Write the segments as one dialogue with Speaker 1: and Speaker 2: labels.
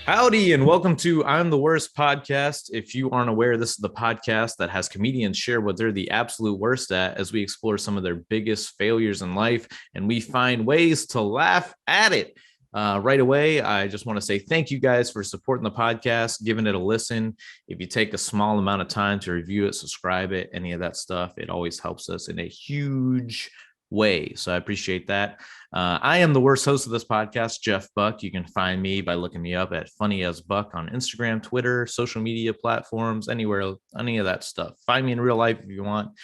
Speaker 1: Howdy, and welcome to I'm the Worst podcast. If you aren't aware, this is the podcast that has comedians share what they're the absolute worst at as we explore some of their biggest failures in life, and we find ways to laugh at it. Right away, I just want to say thank you guys for supporting the podcast, giving it a listen. If you take a small amount of time to review it, subscribe it, any of that stuff, it always helps us in a huge way. So I appreciate that. I am the worst host of this podcast, Jeff Buck. You can find me by looking me up at Funny as Buck on Instagram, Twitter, social media platforms, anywhere, any of that stuff. Find me in real life if you want.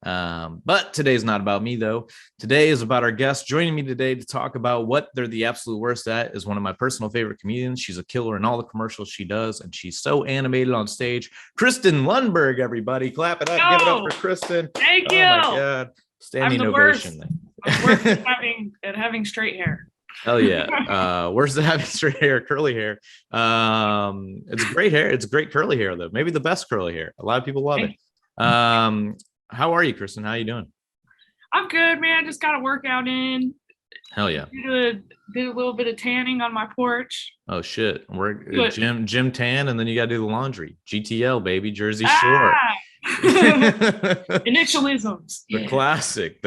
Speaker 1: But today's not about me, though. Today is about our guest. Joining me today to talk about what they're the absolute worst at is one of my personal favorite comedians. She's a killer in all the commercials she does, and she's so animated on stage. Kristen Lundberg, everybody. Clap it up. Give it up for Kristen.
Speaker 2: Thank you.
Speaker 1: Oh, my God. Standing ovation.
Speaker 2: I'm worse at having straight hair.
Speaker 1: Hell yeah. Worse than having straight hair, curly hair. It's great hair. It's great curly hair, though. Maybe the best curly hair. A lot of people love it. How are you, Kristen? How are you doing?
Speaker 2: I'm good, man. Just got a workout in.
Speaker 1: Hell yeah.
Speaker 2: Did a little bit of tanning on my porch.
Speaker 1: Oh shit. We're gym tan, and then you gotta do the laundry. GTL, baby, Jersey Shore.
Speaker 2: Initialisms.
Speaker 1: The classic.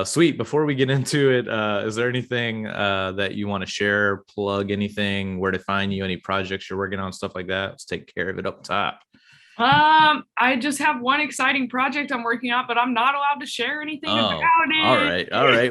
Speaker 1: Sweet. Before we get into it, is there anything that you want to share, plug anything, where to find you, any projects you're working on, stuff like that? Let's take care of it up top.
Speaker 2: I just have one exciting project I'm working on, but I'm not allowed to share anything about it.
Speaker 1: All right.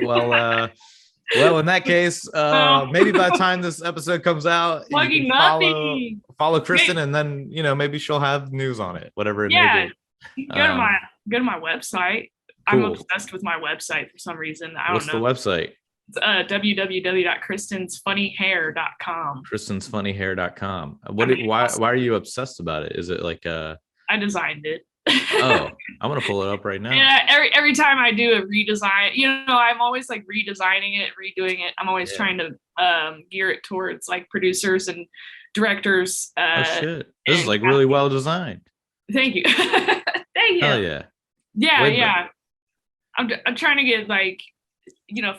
Speaker 1: Well, in that case, maybe by the time this episode comes out,
Speaker 2: plugging
Speaker 1: you can follow Kristen, and then maybe she'll have news on it, whatever it may be.
Speaker 2: Go to my website. Cool. I'm obsessed with my website for some reason.
Speaker 1: What's the website?
Speaker 2: It's www.kristensfunnyhair.com.
Speaker 1: kristensfunnyhair.com. Why are you obsessed about it? Is it like
Speaker 2: I designed it.
Speaker 1: Oh, I'm gonna pull it up right now.
Speaker 2: Yeah, every time I do a redesign, I'm always like redesigning it, redoing it. I'm always trying to gear it towards like producers and directors.
Speaker 1: Oh shit, this is like really well designed.
Speaker 2: Thank you. Thank you.
Speaker 1: Hell yeah.
Speaker 2: Yeah. I'm trying to get like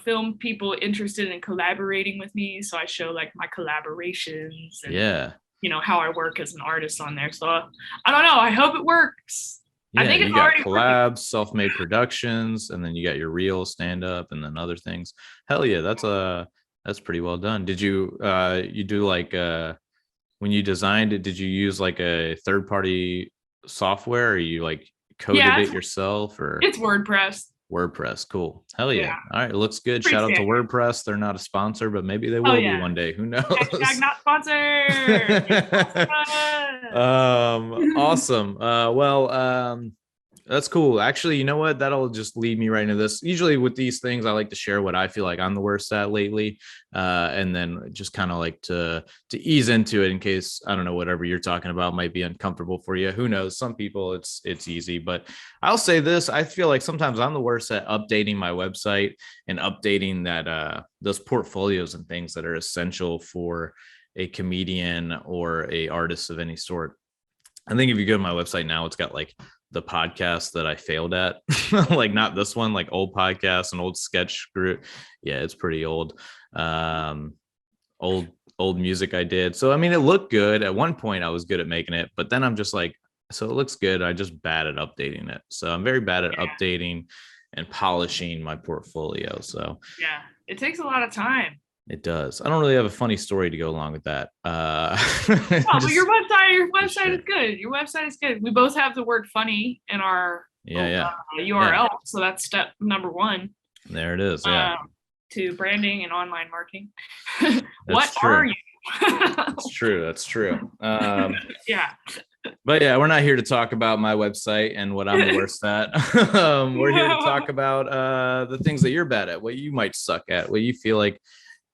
Speaker 2: film people interested in collaborating with me, so I show like my collaborations and how I work as an artist on there. So I don't know, I hope it works. I think
Speaker 1: you got collabs, self-made productions, and then you got your real stand-up and then other things. Hell yeah, that's pretty well done. Did you you do like when you designed it, did you use like a third-party software, or you like coded it yourself? Or
Speaker 2: it's WordPress.
Speaker 1: Cool. Hell yeah. All right, it looks good. Shout out to WordPress. They're not a sponsor, but maybe they will be one day. Who knows?
Speaker 2: Not sponsored.
Speaker 1: Awesome. That's cool. Actually, you know what? That'll just lead me right into this. Usually with these things, I like to share what I feel like I'm the worst at lately. And then just kind of like to ease into it in case, I don't know, whatever you're talking about might be uncomfortable for you. Who knows? Some people it's easy, but I'll say this. I feel like sometimes I'm the worst at updating my website and updating that those portfolios and things that are essential for a comedian or a artist of any sort. I think if you go to my website now, it's got like the podcast that I failed at, like not this one, like old podcasts and old sketch group. Yeah, it's pretty old. Old music I did. So I mean, it looked good. At one point I was good at making it, but then I'm just like, so it looks good. I just bad at updating it. So I'm very bad at updating and polishing my portfolio. So
Speaker 2: yeah, it takes a lot of time.
Speaker 1: It does. I don't really have a funny story to go along with that.
Speaker 2: But your website is good. Your website is good. We both have the word funny in our URL. So that's step number one.
Speaker 1: There it is.
Speaker 2: To branding and online marketing.
Speaker 1: What are you? That's true.
Speaker 2: Yeah.
Speaker 1: But yeah, we're not here to talk about my website and what I'm the worst at. We're here to talk about the things that you're bad at, what you might suck at, what you feel like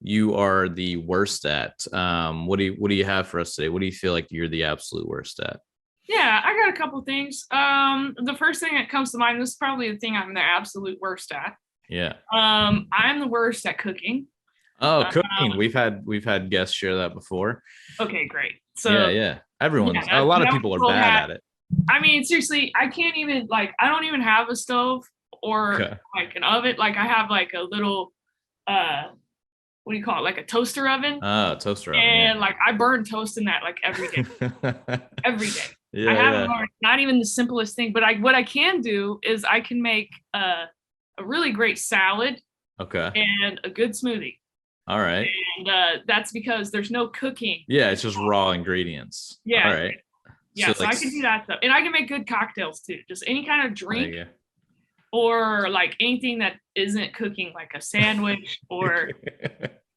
Speaker 1: you are the worst at. What do you have for us today? What do you feel like you're the absolute worst at?
Speaker 2: Yeah, I got a couple things. The first thing that comes to mind, this is probably the thing I'm the absolute worst at.
Speaker 1: Yeah.
Speaker 2: I'm the worst at cooking.
Speaker 1: Oh, cooking. We've had guests share that before.
Speaker 2: Okay, great. So
Speaker 1: yeah. A lot of people are bad at it.
Speaker 2: I mean, seriously, I can't even like, I don't even have a stove or like an oven. Like I have like a little, what do you call it? Like a toaster oven.
Speaker 1: Oh, toaster oven.
Speaker 2: And like I burn toast in that like every day. Every day.
Speaker 1: Yeah,
Speaker 2: I haven't learned, not even the simplest thing, but what I can do is I can make a really great salad.
Speaker 1: Okay.
Speaker 2: And a good smoothie.
Speaker 1: All right.
Speaker 2: And that's because there's no cooking.
Speaker 1: Yeah, it's just raw ingredients.
Speaker 2: Yeah.
Speaker 1: All right.
Speaker 2: Yeah, so like, I can do that stuff. And I can make good cocktails too. Just any kind of drink or like anything that isn't cooking, like a sandwich or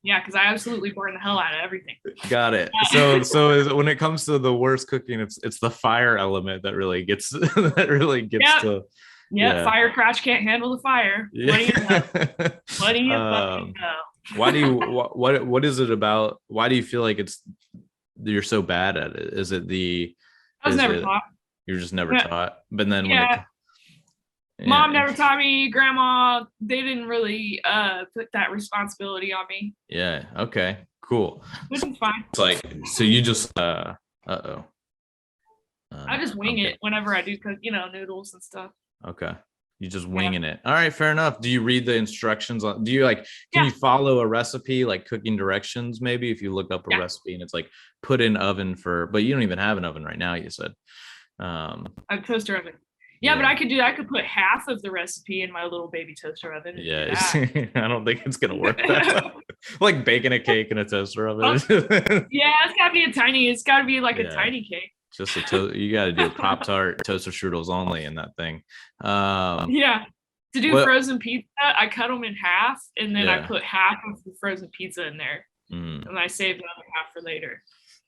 Speaker 2: yeah, because I absolutely burn the hell out of everything.
Speaker 1: Got it. So when it comes to the worst cooking, it's the fire element that really gets to
Speaker 2: fire crash can't handle the fire. What do you know? What do you fucking know?
Speaker 1: Why do you what is it about? Why do you feel like you're so bad at it? Is it
Speaker 2: I was never taught.
Speaker 1: You're just never taught. But then
Speaker 2: Mom never taught me. Grandma, they didn't really put that responsibility on me.
Speaker 1: Yeah. Okay. Cool.
Speaker 2: Which is fine.
Speaker 1: It's like, so you just I
Speaker 2: just wing it whenever I do cook, noodles and stuff.
Speaker 1: Okay. You just winging it. All right, fair enough. Do you read the instructions can you follow a recipe, like cooking directions, maybe if you look up a recipe and it's like put in oven but you don't even have an oven right now, you said.
Speaker 2: A toaster oven. Yeah, but I could put half of the recipe in my little baby toaster oven.
Speaker 1: Yeah, I don't think it's gonna work that well. Like baking a cake in a toaster oven.
Speaker 2: Yeah, it's gotta be like a tiny cake.
Speaker 1: Just you got to do Pop-Tart, toaster strudels only in that thing.
Speaker 2: To do frozen pizza, I cut them in half, and then I put half of the frozen pizza in there, and I save the other half for later.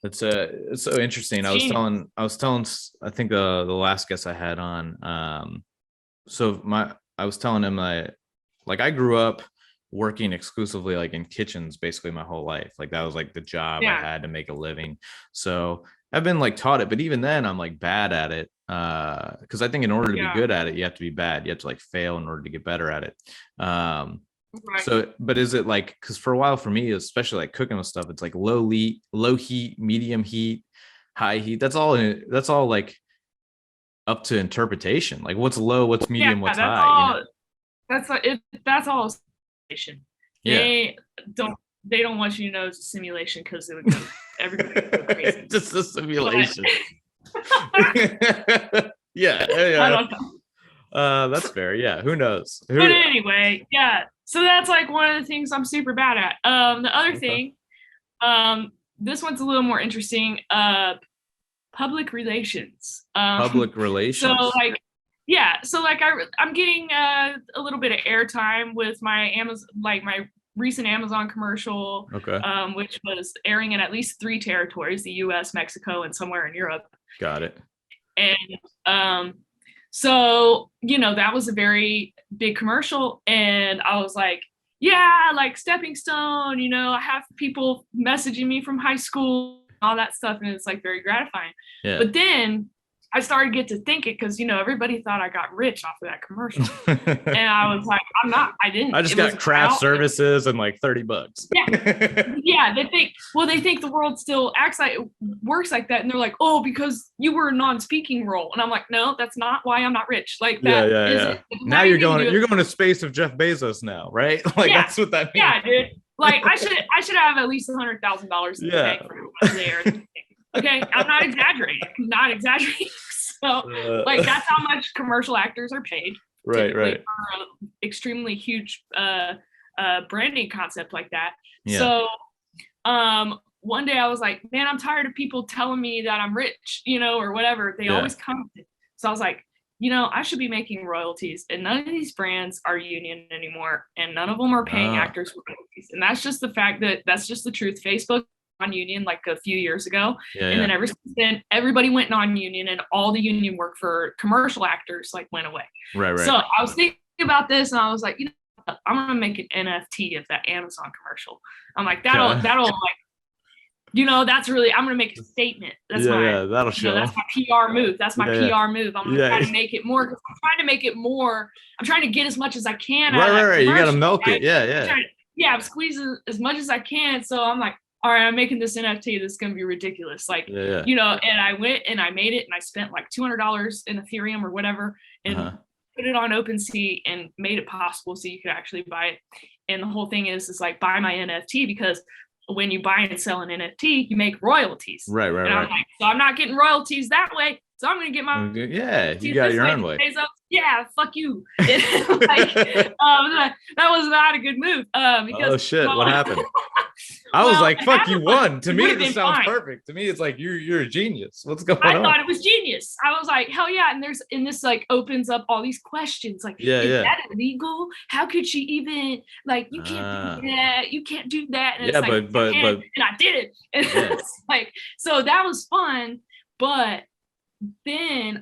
Speaker 1: It's so interesting. I was telling I think the last guest I had on. I was telling him I grew up working exclusively like in kitchens basically my whole life. Like that was like the job I had to make a living. So I've been like taught it, but even then I'm like bad at it. Because I think in order to be good at it, you have to be bad. You have to like fail in order to get better at it. Right. So, but is it like, because for a while for me, especially like cooking with stuff, it's like low heat, medium heat, high heat. That's all like up to interpretation. Like what's low, what's medium, what's high.
Speaker 2: That's all simulation. They don't want you to know it's a simulation because it would go everybody would go crazy.
Speaker 1: Just a simulation. Yeah.
Speaker 2: I don't know.
Speaker 1: That's fair. Yeah. Who knows?
Speaker 2: But anyway, so that's like one of the things I'm super bad at. The other thing, this one's a little more interesting. Public relations.
Speaker 1: Public relations.
Speaker 2: So I'm getting a little bit of airtime with my Amazon, like my recent Amazon commercial, which was airing in at least 3 territories: the U.S., Mexico, and somewhere in Europe.
Speaker 1: Got it.
Speaker 2: And so that was a very big commercial, and I was like, like stepping stone. I have people messaging me from high school, all that stuff, and it's like very gratifying. Yeah. But then I started to get to thinking, because everybody thought I got rich off of that commercial, and I was like, I didn't.
Speaker 1: I just got craft services and like $30.
Speaker 2: Yeah. They think the world still works like that, and they're like, oh, because you were a non-speaking role, and I'm like, no, that's not why I'm not rich. Like that. Yeah.
Speaker 1: Now you're going to space with Jeff Bezos now, right? Like that's what that means.
Speaker 2: Yeah, dude. Like I should have at least $100,000 in the bank for there. Okay, I'm not exaggerating. So, like, that's how much commercial actors are paid.
Speaker 1: Right.
Speaker 2: For an extremely huge branding concept like that. Yeah. So, one day I was like, man, I'm tired of people telling me that I'm rich, or whatever. They always come. So I was like, I should be making royalties, and none of these brands are union anymore, and none of them are paying actors royalties. And that's just that's just the truth. Facebook non-union like a few years ago, then ever since then everybody went non-union, and all the union work for commercial actors like went away. Right. So I was thinking about this, and I was like, I'm gonna make an NFT of that Amazon commercial. I'm like, that'll like, that's really, I'm gonna make a statement. That's
Speaker 1: that'll show.
Speaker 2: That's my PR move. PR move. I'm gonna try to make it more, because I'm trying to make it more. I'm trying to get as much as I can.
Speaker 1: Right. You gotta milk it. Yeah.
Speaker 2: I'm squeezing as much as I can. So I'm like, all right, I'm making this NFT. This is going to be ridiculous. Like, you know, and I went and I made it and I spent like $200 in Ethereum or whatever and put it on OpenSea and made it possible so you could actually buy it. And the whole thing is like buy my NFT, because when you buy and sell an NFT, you make royalties.
Speaker 1: Right.
Speaker 2: And I'm like, so I'm not getting royalties that way. So I'm going to get my,
Speaker 1: you got your own way.
Speaker 2: Yeah, fuck you. Like, that was not a good move. Because,
Speaker 1: oh shit, what happened? I was like, fuck, you won. To me, this sounds perfect. To me, it's like you're a genius. What's going on?
Speaker 2: I thought it was genius. I was like, hell yeah. And this like opens up all these questions. Like, is that illegal? How could she even, like, you can't do that. You can't do that. And
Speaker 1: yeah,
Speaker 2: it's like,
Speaker 1: but
Speaker 2: and I did it. And it's like, so that was fun. But then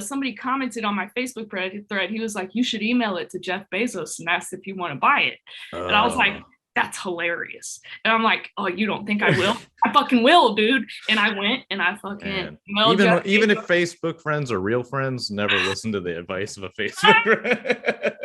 Speaker 2: somebody commented on my Facebook thread. He was like, you should email it to Jeff Bezos and ask if you want to buy it. And I was like, that's hilarious. And I'm like, oh, you don't think I will? I fucking will, dude. And I went and I fucking
Speaker 1: even if Facebook friends are real friends, never listen to the advice of a Facebook friend.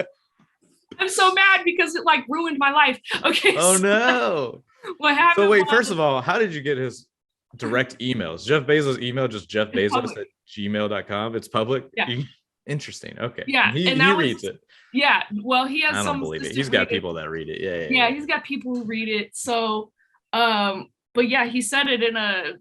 Speaker 2: I'm so mad because it like ruined my life. Okay.
Speaker 1: Oh no.
Speaker 2: What happened?
Speaker 1: So wait, first of all, how did you get his direct emails? Jeff Bezos' email, just Jeff Bezos at gmail.com. It's public.
Speaker 2: Yeah.
Speaker 1: Interesting. Okay.
Speaker 2: Yeah.
Speaker 1: He reads it.
Speaker 2: Yeah. Well, he has
Speaker 1: I don't believe it. He's got people that read it. Yeah.
Speaker 2: He's got people who read it. So, but yeah, he said it in an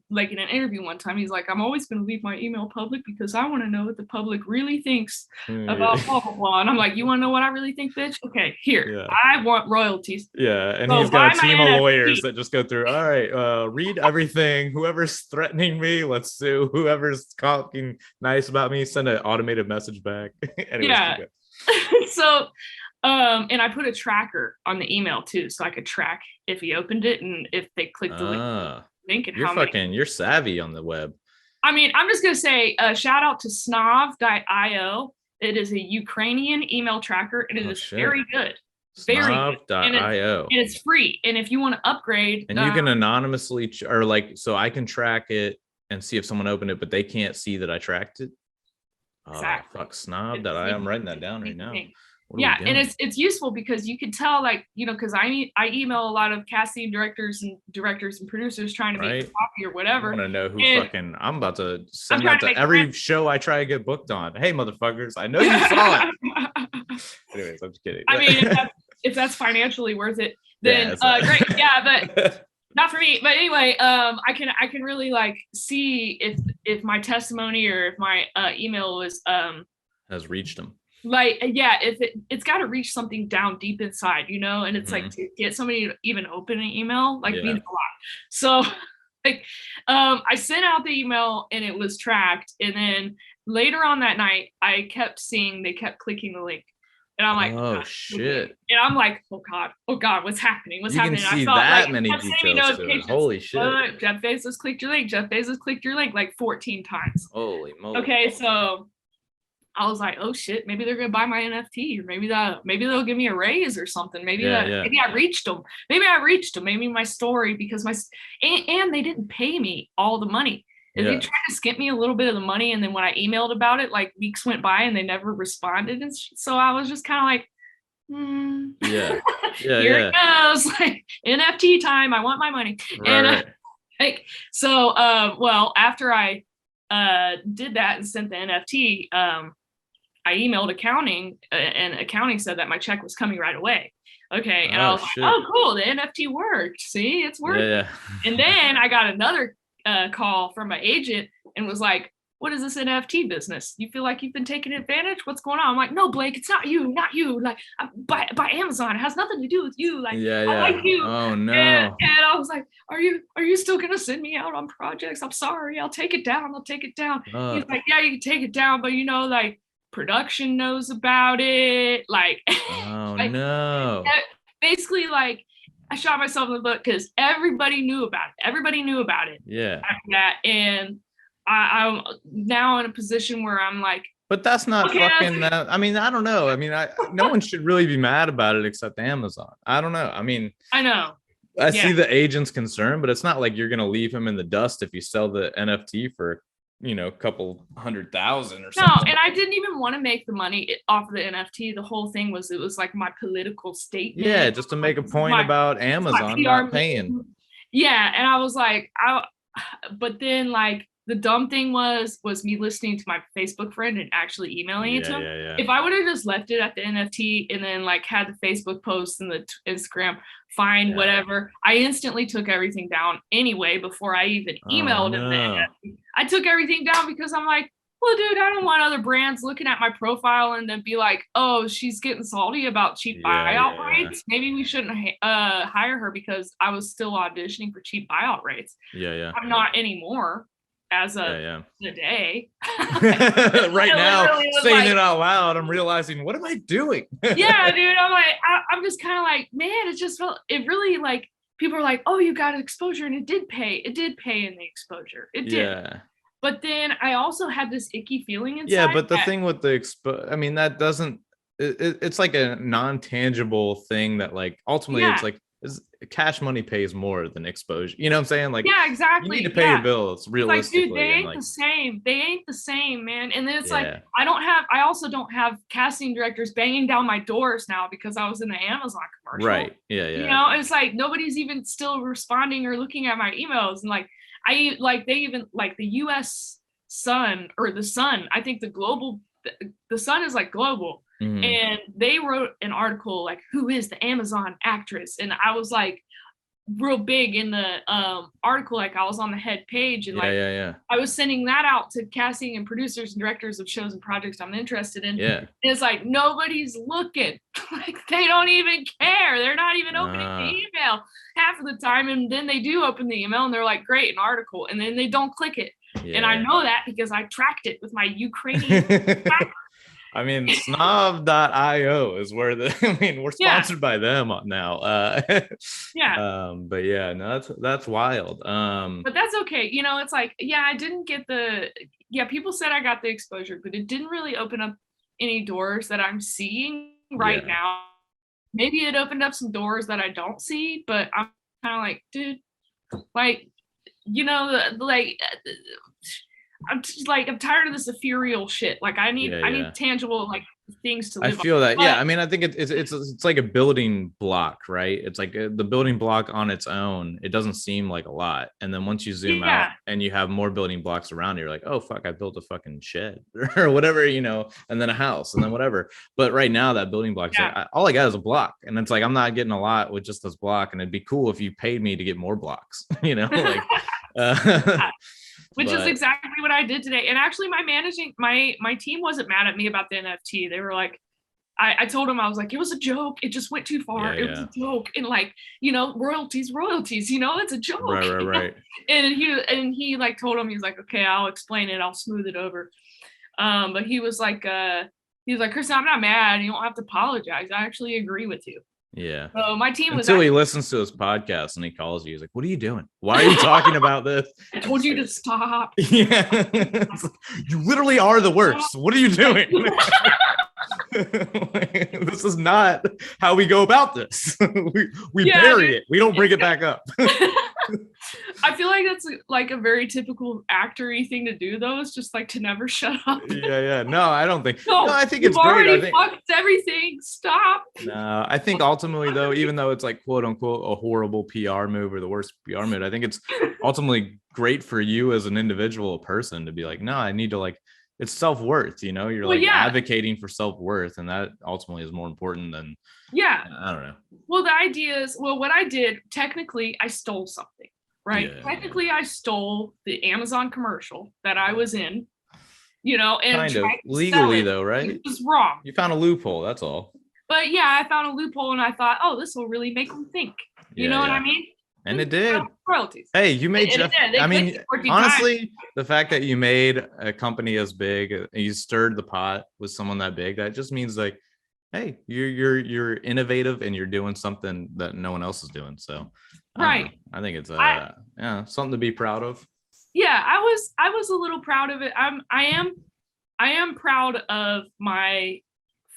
Speaker 2: interview one time. He's like, I'm always going to leave my email public because I want to know what the public really thinks about blah, blah, blah. And I'm like, you want to know what I really think, bitch? Okay, here. Yeah. I want royalties.
Speaker 1: Yeah, and so he's got a team of lawyers that just go through, all right, read everything. Whoever's threatening me, let's sue. Whoever's talking nice about me, send an automated message back. Anyways,
Speaker 2: yeah. So, and I put a tracker on the email too, so I could track if he opened it and if they clicked the link and
Speaker 1: you're savvy on the web.
Speaker 2: I mean, I'm just gonna say shout out to snov.io. It is a Ukrainian email tracker and it is very good.
Speaker 1: Snov.io.
Speaker 2: And it's free. And if you want to upgrade,
Speaker 1: and you can anonymously so I can track it and see if someone opened it, but they can't see that I tracked it.
Speaker 2: Exactly.
Speaker 1: Fuck, Snov.io. I'm writing that down right now.
Speaker 2: Yeah, and it's useful because you can tell, like, you know, because I email a lot of casting directors and producers trying to make a copy or whatever.
Speaker 1: I want to know who I'm about to send out to every show I try to get booked on. Hey, motherfuckers, I know you saw it. Anyways, I'm just kidding.
Speaker 2: I mean, if that's financially worth it, then great. Yeah, but not for me. But anyway, I can really like see if my testimony or if my email was
Speaker 1: has reached them.
Speaker 2: Like, yeah, if it's got to reach something down deep inside, you know, and it's like to get somebody to even open an email, like means a lot. So like, I sent out the email and it was tracked. And then later on that night, I kept seeing, they kept clicking the link. And I'm like,
Speaker 1: oh shit.
Speaker 2: And I'm like, oh God, what's happening? What's happening?
Speaker 1: You can see that many details to it. Holy shit.
Speaker 2: Jeff Bezos clicked your link. Jeff Bezos clicked your link like 14 times.
Speaker 1: Holy moly.
Speaker 2: Okay, so I was like, oh shit, maybe they're gonna buy my NFT, or maybe they'll give me a raise or something. Maybe I reached them. Maybe my story, because and they didn't pay me all the money. They tried to skip me a little bit of the money, and then when I emailed about it, like weeks went by and they never responded, and so I was just kind of like, here it goes, like NFT time. I want my money, so after I did that and sent the NFT, I emailed accounting, and accounting said that my check was coming right away. Okay. And I was like, oh, cool. The NFT worked. See, it's working. Yeah. And then I got another call from my agent and was like, what is this NFT business? You feel like you've been taken advantage? What's going on? I'm like, no, Blake, it's not you. Like, by Amazon. It has nothing to do with you. Like, I like you.
Speaker 1: Oh no.
Speaker 2: And I was like, are you still gonna send me out on projects? I'm sorry. I'll take it down. He's like, yeah, you can take it down, but you know, like, production knows about it. Like,
Speaker 1: oh no.
Speaker 2: Basically, like, I shot myself in the foot because everybody knew about it.
Speaker 1: Yeah.
Speaker 2: After that, and I'm now in a position where I'm like,
Speaker 1: but that's not fucking. I mean, I don't know. I mean, no one should really be mad about it except Amazon. I don't know. I mean,
Speaker 2: I know.
Speaker 1: I see the agent's concern, but it's not like you're gonna leave him in the dust if you sell the NFT for, you know, a couple 100,000 or something.
Speaker 2: No, and I didn't even want to make the money off of the NFT. The whole thing was, it was like my political statement.
Speaker 1: Yeah, just to make a point about Amazon not paying.
Speaker 2: Yeah, and I was like, but then like the dumb thing was me listening to my Facebook friend and actually emailing it to him.
Speaker 1: Yeah.
Speaker 2: If I would have just left it at the NFT and then like had the Facebook post and the Instagram, fine, whatever. I instantly took everything down anyway before I even emailed him the NFT. I took everything down because I'm like, well, dude, I don't want other brands looking at my profile and then be like, oh, she's getting salty about cheap buyout rates. Maybe we shouldn't hire her because I was still auditioning for cheap buyout rates.
Speaker 1: Yeah.
Speaker 2: I'm not anymore as of today.
Speaker 1: Right now, saying it out loud, I'm realizing, what am I doing?
Speaker 2: Yeah, dude. I'm like, I'm just kind of like, man, it just felt, it really like, people are like, oh, you got exposure, and it did pay. It did pay in the exposure. It did. Yeah. But then I also had this icky feeling inside.
Speaker 1: Yeah, but the thing with the I mean, that doesn't, it's like a non-tangible thing that like ultimately it's like cash money pays more than exposure. You know what I'm saying? Like,
Speaker 2: yeah, exactly.
Speaker 1: You need to pay your bills realistically.
Speaker 2: Like, dude, they ain't the same. They ain't the same, man. And then it's like, I also don't have casting directors banging down my doors now because I was in the Amazon commercial.
Speaker 1: Right. Yeah.
Speaker 2: You know, it's like nobody's even still responding or looking at my emails. And like, they even like the US Sun or the Sun, I think the Sun is like global. Mm-hmm. And they wrote an article like, who is the Amazon actress? And I was like real big in the article, like I was on the head page and I was sending that out to casting and producers and directors of shows and projects I'm interested in. And it's like nobody's looking. Like they don't even care. They're not even opening the email half of the time. And then they do open the email and they're like, great, an article. And then they don't click it. And I know that because I tracked it with my Ukrainian
Speaker 1: I mean, snob.io is where we're sponsored by them now. But yeah, no, that's wild.
Speaker 2: But that's okay. You know, it's like, I didn't get people said I got the exposure, but it didn't really open up any doors that I'm seeing right now. Maybe it opened up some doors that I don't see, but I'm kind of like, dude, like, you know, like, I'm just like, I'm tired of this ethereal shit. Like I need tangible like things to live
Speaker 1: I feel
Speaker 2: on.
Speaker 1: that. I mean, I think it's like a building block, right? It's like the building block on its own. It doesn't seem like a lot. And then once you zoom out and you have more building blocks around, you're like, oh fuck, I built a fucking shed or whatever, you know, and then a house and then whatever. But right now that building block is like, all I got is a block. And it's like, I'm not getting a lot with just this block. And it'd be cool if you paid me to get more blocks, you know, like,
Speaker 2: which is exactly what I did today. And actually my team wasn't mad at me about the NFT. They were like, I told them, I was like, it was a joke. It just went too far. It was a joke. And like, you know, royalties, you know, it's a joke.
Speaker 1: Right.
Speaker 2: And he like told him, he's like, okay, I'll explain it. I'll smooth it over. But he was like, Kristen, I'm not mad. You don't have to apologize. I actually agree with you.
Speaker 1: Yeah.
Speaker 2: So my team was
Speaker 1: until he listens to his podcast and he calls you. He's like, "What are you doing? Why are you talking about this?
Speaker 2: I told you to stop."
Speaker 1: Yeah. You literally are the worst. What are you doing? This is not how we go about this. We bury it. We don't bring it back up.
Speaker 2: I feel like that's like a very typical actor-y thing to do, though. It's just like to never shut up.
Speaker 1: Yeah. No, I don't think. No, I think it's great.
Speaker 2: Already fucked everything. Stop.
Speaker 1: No, I think ultimately, though, even though it's like quote unquote a horrible PR move or the worst PR move, I think it's ultimately great for you as an individual person to be like, no, I need to like. It's self-worth, you know, you're advocating for self-worth, and that ultimately is more important than I don't know.
Speaker 2: Well, the idea is, what I did, technically I stole something, right? Technically I stole the Amazon commercial that I was in, you know, and
Speaker 1: kind of legally though, right?
Speaker 2: It was wrong.
Speaker 1: You found a loophole, that's all.
Speaker 2: But I found a loophole and I thought, oh, this will really make them think. You know what I mean?
Speaker 1: And it did.
Speaker 2: Royalties.
Speaker 1: Hey, you made Jeff. I mean, honestly, the fact that you made a company as big, you stirred the pot with someone that big, that just means like, hey, you're innovative and you're doing something that no one else is doing. So, I think it's something to be proud of.
Speaker 2: Yeah, I was a little proud of it. I am proud of my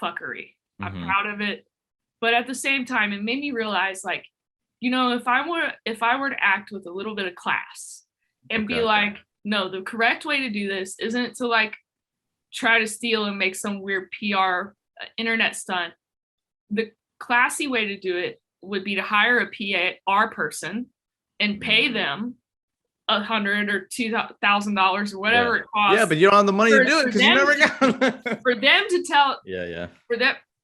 Speaker 2: fuckery. I'm proud of it, but at the same time, it made me realize like, you know, if I were to act with a little bit of class and be like, no, the correct way to do this isn't to like try to steal and make some weird PR internet stunt. The classy way to do it would be to hire a PR person and pay them $100 or $2,000 or whatever it costs.
Speaker 1: Yeah, but you don't have the money to do it because you never got
Speaker 2: for them to tell.
Speaker 1: Yeah.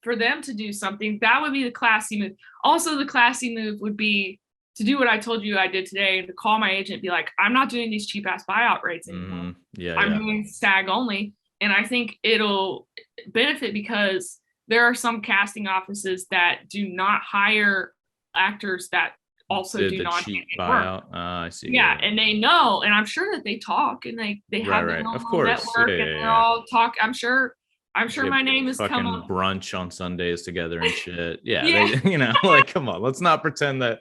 Speaker 2: For them to do something, that would be the classy move. Also, the classy move would be to do what I told you I did today, to call my agent and be like, I'm not doing these cheap ass buyout rates anymore. I'm doing SAG only. And I think it'll benefit because there are some casting offices that do not hire actors that also do not cheap buyout.
Speaker 1: I see.
Speaker 2: Yeah, and they know, and I'm sure that they talk and they have their own network and they're all talk. I'm sure my name is
Speaker 1: fucking
Speaker 2: come up.
Speaker 1: Brunch on Sundays together and shit. Yeah. They, like, come on, let's not pretend that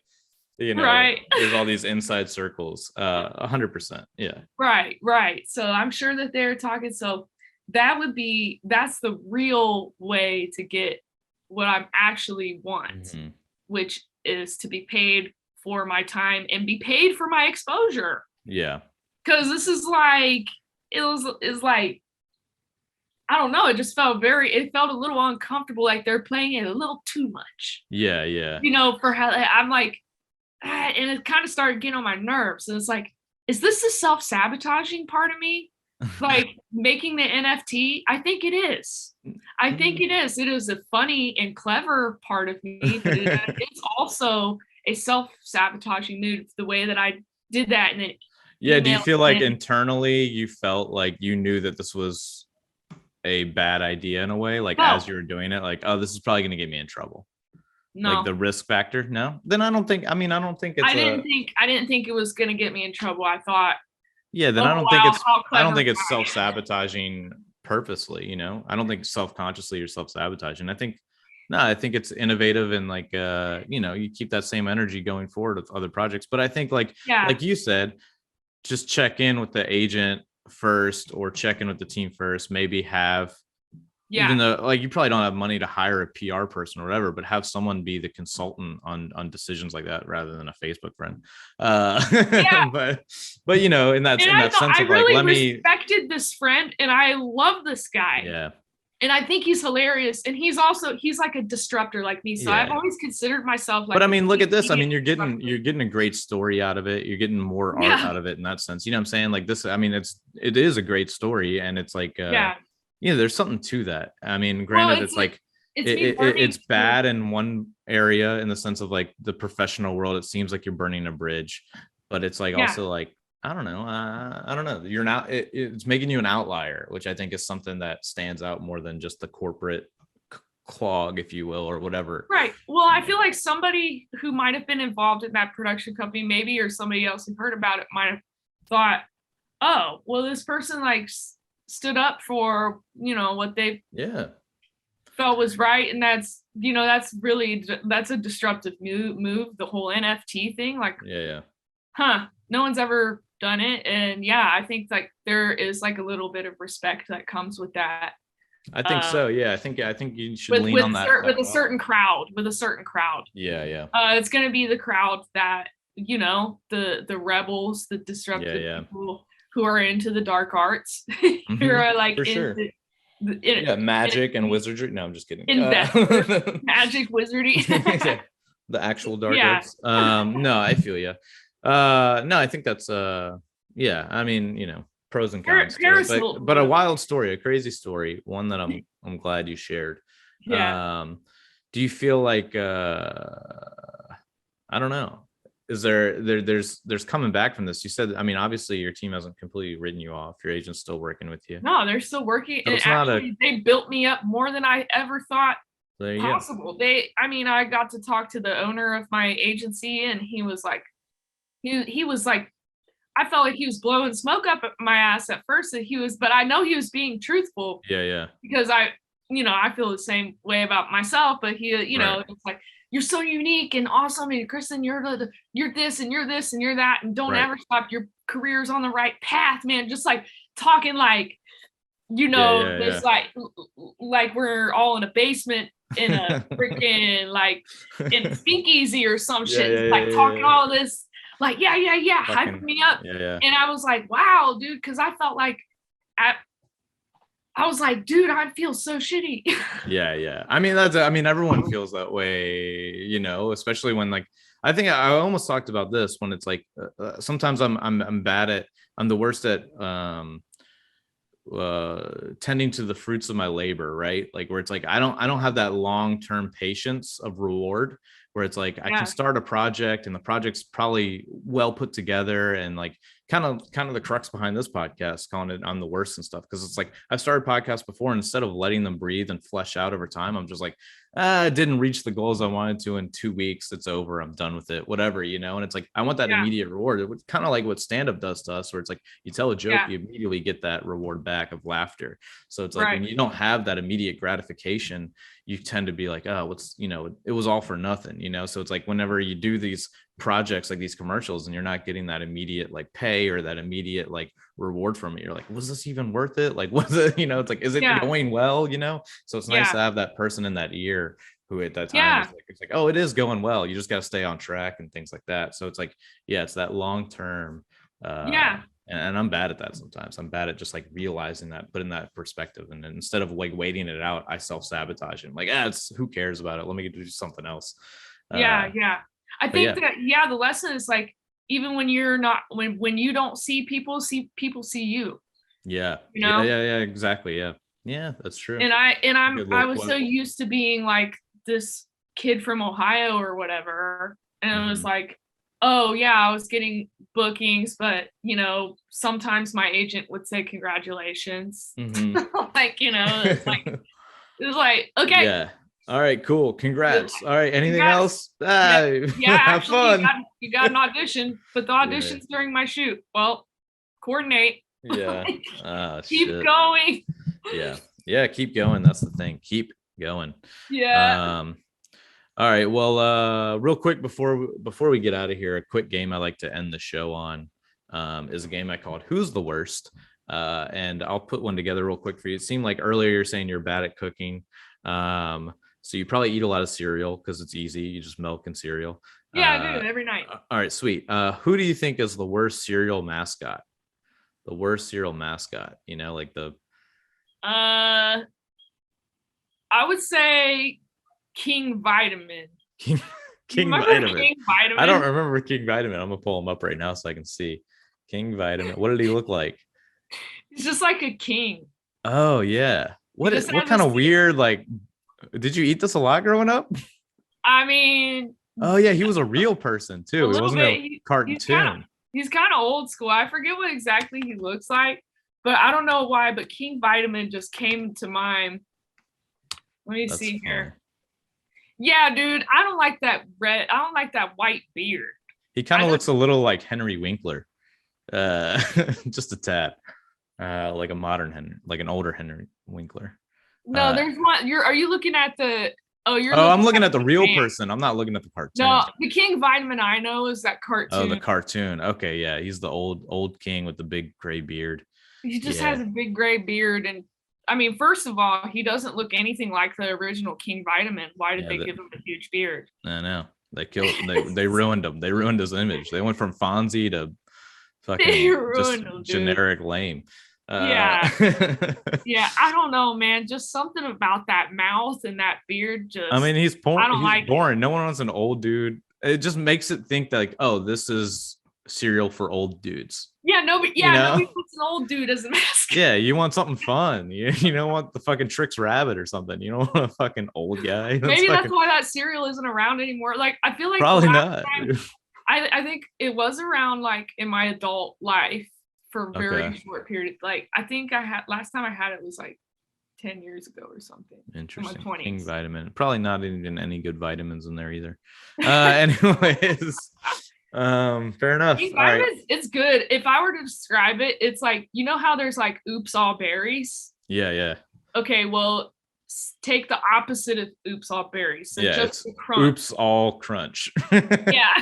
Speaker 1: there's all these inside circles. 100%. Yeah.
Speaker 2: Right. So I'm sure that they're talking. So that's the real way to get what I actually want, which is to be paid for my time and be paid for my exposure.
Speaker 1: Yeah.
Speaker 2: Because this is like, it's like, I don't know. It just felt it felt a little uncomfortable. Like they're playing it a little too much.
Speaker 1: Yeah.
Speaker 2: For how I'm like, and it kind of started getting on my nerves. And it's like, is this the self-sabotaging part of me? Like making the NFT? I think it is. It is a funny and clever part of me, but it's also a self-sabotaging move, the way that I did that. And
Speaker 1: do you feel like internally you felt like you knew that this was a bad idea in a way, like as you were doing it, like, oh, this is probably going to get me in trouble? No. Like the risk factor? No? Then I don't think it's I
Speaker 2: didn't think it was going to get me in trouble. I thought,
Speaker 1: then I don't think it's self-sabotaging purposely, I don't think self-consciously you're self-sabotaging. I think it's innovative and like you keep that same energy going forward with other projects. But I think like you said, just check in with the agent first or check in with the team first, maybe have even though like you probably don't have money to hire a PR person or whatever, but have someone be the consultant on decisions like that rather than a Facebook friend. But in that sense of
Speaker 2: really respected this friend and I love this guy.
Speaker 1: Yeah.
Speaker 2: And I think he's hilarious. And he's like a disruptor like me. So I've always considered myself like,
Speaker 1: but I mean, look at this. I mean, you're getting a great story out of it. You're getting more art out of it in that sense. You know what I'm saying? Like this, I mean, it is a great story and it's like, there's something to that. I mean, granted, it's like, it's bad in one area in the sense of like the professional world. It seems like you're burning a bridge, but it's like also like, I don't know. You're not. It's making you an outlier, which I think is something that stands out more than just the corporate clog, if you will, or whatever.
Speaker 2: Right. Well, I feel like somebody who might have been involved in that production company, maybe, or somebody else who heard about it, might have thought, "Oh, well, this person like stood up for what they felt was right," and that's that's a disruptive move. The whole NFT thing, like, no one's ever done it. And I think like there is like a little bit of respect that comes with that.
Speaker 1: I think so. I think you should lean on that
Speaker 2: with a certain crowd. It's going to be the crowd that the rebels, the disruptive people who are into the dark arts, who are like
Speaker 1: for sure. Magic and wizardry. No, I'm just kidding.
Speaker 2: Magic, wizardry.
Speaker 1: The actual dark arts. No, I feel you. No, I think that's I mean, pros and cons but a wild story, a crazy story, one that I'm glad you shared. Do you feel like I don't know, is there's coming back from this? You said, I mean, obviously your team hasn't completely written you off, your agent's still working with you.
Speaker 2: No, they're still working, and actually they built me up more than I ever thought possible. I got to talk to the owner of my agency and he was like, he was like, I felt like he was blowing smoke up my ass at first, but I know he was being truthful. Because I feel the same way about myself, but it's like, you're so unique and awesome, and Kristen, you're this and you're this and you're that, and don't ever stop. Your career's on the right path, man. Just like talking like, there's like we're all in a basement in a freaking like in speakeasy or some shit, talking all this. Like, hyping me up. And I was like, wow, dude, because I felt like I was like, dude, I feel so shitty.
Speaker 1: I mean, everyone feels that way, especially when like, I think I almost talked about this when it's like sometimes I'm bad at, I'm the worst at tending to the fruits of my labor, right? Like where it's like I don't have that long-term patience of reward, where it's like I can start a project and the project's probably well put together, and like kind of the crux behind this podcast, calling it I'm the worst and stuff, because it's like I've started podcasts before, and instead of letting them breathe and flesh out over time, I'm just like, I didn't reach the goals I wanted to in 2 weeks. It's over. I'm done with it. Whatever, you know? And it's like, I want that immediate reward. It's kind of like what stand-up does to us, where it's like you tell a joke, you immediately get that reward back of laughter. So it's like when you don't have that immediate gratification, you tend to be like, oh, what's, you know, it was all for nothing, you know? So it's like whenever you do these projects like these commercials and you're not getting that immediate like pay or that immediate like reward from it, you're like, was this even worth it? Like, was it, you know, it's like, is it going well, you know? So it's nice to have that person in that ear who at that time it's like, oh, it is going well, you just got to stay on track and things like that. So it's like, it's that long term and I'm bad at that sometimes. I'm bad at just like realizing that, putting that perspective, and then instead of like waiting it out, I self-sabotage it. I'm like, it's, who cares about it, let me do something else.
Speaker 2: I think that the lesson is like, even when you're not, when you don't see people see you. You know?
Speaker 1: Exactly. That's true.
Speaker 2: And I was so used to being like this kid from Ohio or whatever, and it was like, oh yeah, I was getting bookings, but you know, sometimes my agent would say congratulations. Like, you know, it's like it was like, okay,
Speaker 1: all right, cool, congrats. All right, anything else?
Speaker 2: Actually, you got an audition, but the audition's during my shoot. Well, coordinate. Keep going.
Speaker 1: Keep going. That's the thing. Keep going. All right, well, real quick before we get out of here, a quick game I like to end the show on is a game I called Who's the Worst, and I'll put one together real quick for you. It seemed like earlier you're saying you're bad at cooking, so you probably eat a lot of cereal because it's easy. You just milk and cereal.
Speaker 2: I do every night.
Speaker 1: All right, sweet. Who do you think is the worst cereal mascot? The worst cereal mascot, you know, like the
Speaker 2: I would say King Vitamin.
Speaker 1: King Vitamin. King Vitamin. I don't remember King Vitamin. I'm gonna pull him up right now so I can see King Vitamin. What did he look like?
Speaker 2: He's just like a king.
Speaker 1: Oh yeah. What kind of weird, like, did you eat this a lot growing up?
Speaker 2: I mean,
Speaker 1: oh yeah, he was a real person too. It wasn't a cartoon.
Speaker 2: He's kind of old school. I forget what exactly he looks like, but I don't know why, but King Vitamin just came to mind. Let me see here. Yeah, dude, I don't like that white beard.
Speaker 1: He kind of looks a little like Henry Winkler. Just a tad. Like a modern Henry, like an older Henry Winkler.
Speaker 2: No, there's one. Are you looking at the
Speaker 1: I'm looking at the real person. I'm not looking at the cartoon.
Speaker 2: No, the King Vitamin I know is that cartoon.
Speaker 1: Oh, the cartoon. Okay, yeah. He's the old king with the big gray beard.
Speaker 2: He just has a big gray beard, and I mean, first of all, he doesn't look anything like the original King Vitamin. Why did they give him a huge beard?
Speaker 1: I know. They killed. They ruined him. They ruined his image. They went from Fonzie to fucking just generic lame.
Speaker 2: Yeah, I don't know, man. Just something about that mouth and that beard. Just,
Speaker 1: I mean, he's boring. No one wants an old dude. It just makes it think that, like, oh, this is cereal for old dudes.
Speaker 2: Nobody puts an old dude as a mascot.
Speaker 1: Yeah, you want something fun. You don't want the fucking Trix Rabbit or something. You don't want a fucking old guy.
Speaker 2: Maybe that's why that cereal isn't around anymore. Like, I feel like
Speaker 1: probably not.
Speaker 2: I think it was around like in my adult life for a very short period. Like, I think last time I had it was like 10 years ago or something.
Speaker 1: Interesting. In my 20s. King Vitamin. Probably not even any good vitamins in there either. Anyways, fair enough.
Speaker 2: King Vitamin, it's good. If I were to describe it, it's like, you know how there's like Oops All Berries?
Speaker 1: Yeah.
Speaker 2: Okay, well, take the opposite of Oops All Berries. So just the crunch.
Speaker 1: Oops All Crunch.
Speaker 2: Yeah.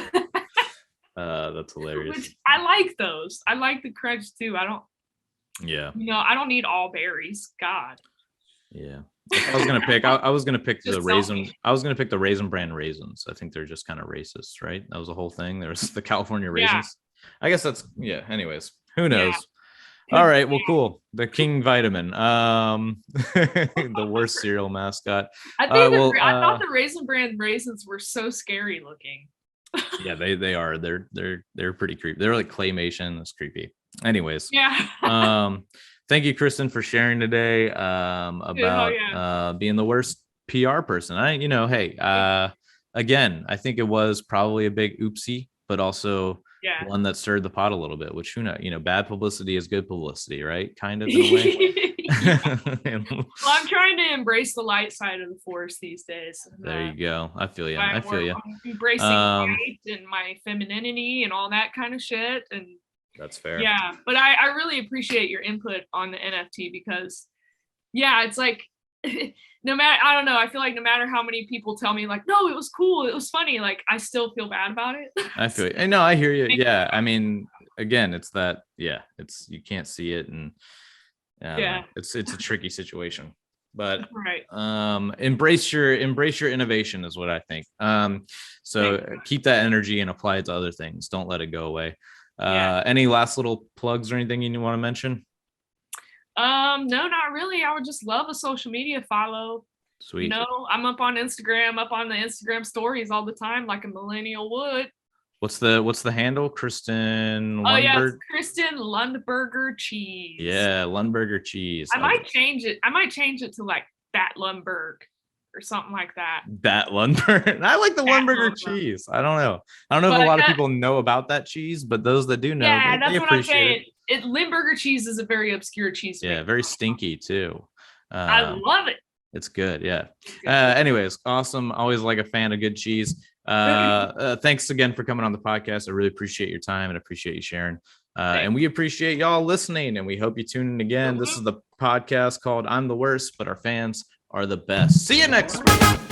Speaker 1: That's hilarious.
Speaker 2: Which I like those. I like the crunch too. I don't need all berries. God.
Speaker 1: Yeah. I was gonna pick. I was gonna pick the raisin. I was gonna pick the Raisin Bran raisins. I think they're just kind of racist, right? That was the whole thing. There's the California raisins. Yeah. I guess that's Anyways, who knows? Yeah. All right. Well, cool. The King Vitamin. The worst cereal mascot.
Speaker 2: I thought the Raisin Bran raisins were so scary looking.
Speaker 1: Yeah, they are. They're pretty creepy. They're like claymation. It's creepy. Anyways,
Speaker 2: Yeah.
Speaker 1: Thank you, Kristen, for sharing today about being the worst PR person. Hey, again, I think it was probably a big oopsie, but also one that stirred the pot a little bit, which who knows, bad publicity is good publicity, right? Kind of in a way.
Speaker 2: Well, I'm trying to embrace the light side of the force these days.
Speaker 1: There you go. I feel you. I feel you.
Speaker 2: I'm embracing light and my femininity and all that kind of shit. And
Speaker 1: that's fair.
Speaker 2: Yeah, but I really appreciate your input on the NFT because, yeah, it's like no matter, I don't know, I feel like no matter how many people tell me like, no, it was cool, it was funny, like I still feel bad about it.
Speaker 1: I feel you. No, I hear you. Yeah, I mean, again, it's that. Yeah, it's you can't see it, and it's a tricky situation. But embrace your innovation is what I think. So keep that energy and apply it to other things. Don't let it go away. Any last little plugs or anything you want to mention?
Speaker 2: No, not really. I would just love a social media follow. Sweet. I'm up on Instagram, up on the Instagram stories all the time, like a millennial would.
Speaker 1: What's the handle? Kristen Lundberg?
Speaker 2: Oh yeah, it's Kristen Lundberger cheese.
Speaker 1: Yeah, Lundberger cheese.
Speaker 2: I might change it to like Bat Lundberg or something like that.
Speaker 1: Bat Lundberg. I like the Lundberger cheese. I don't know if a lot of people know about that cheese, but those that do know,
Speaker 2: that's what I'm saying. Lindbergh cheese is a very obscure cheese.
Speaker 1: Yeah, very stinky too.
Speaker 2: I love it.
Speaker 1: It's good. Yeah. Anyways, awesome. Always like a fan of good cheese. Thanks again for coming on the podcast. I really appreciate your time and appreciate you sharing. And we appreciate y'all listening, and we hope you tune in again. This is the podcast called I'm the Worst, but our fans are the best. See you next week.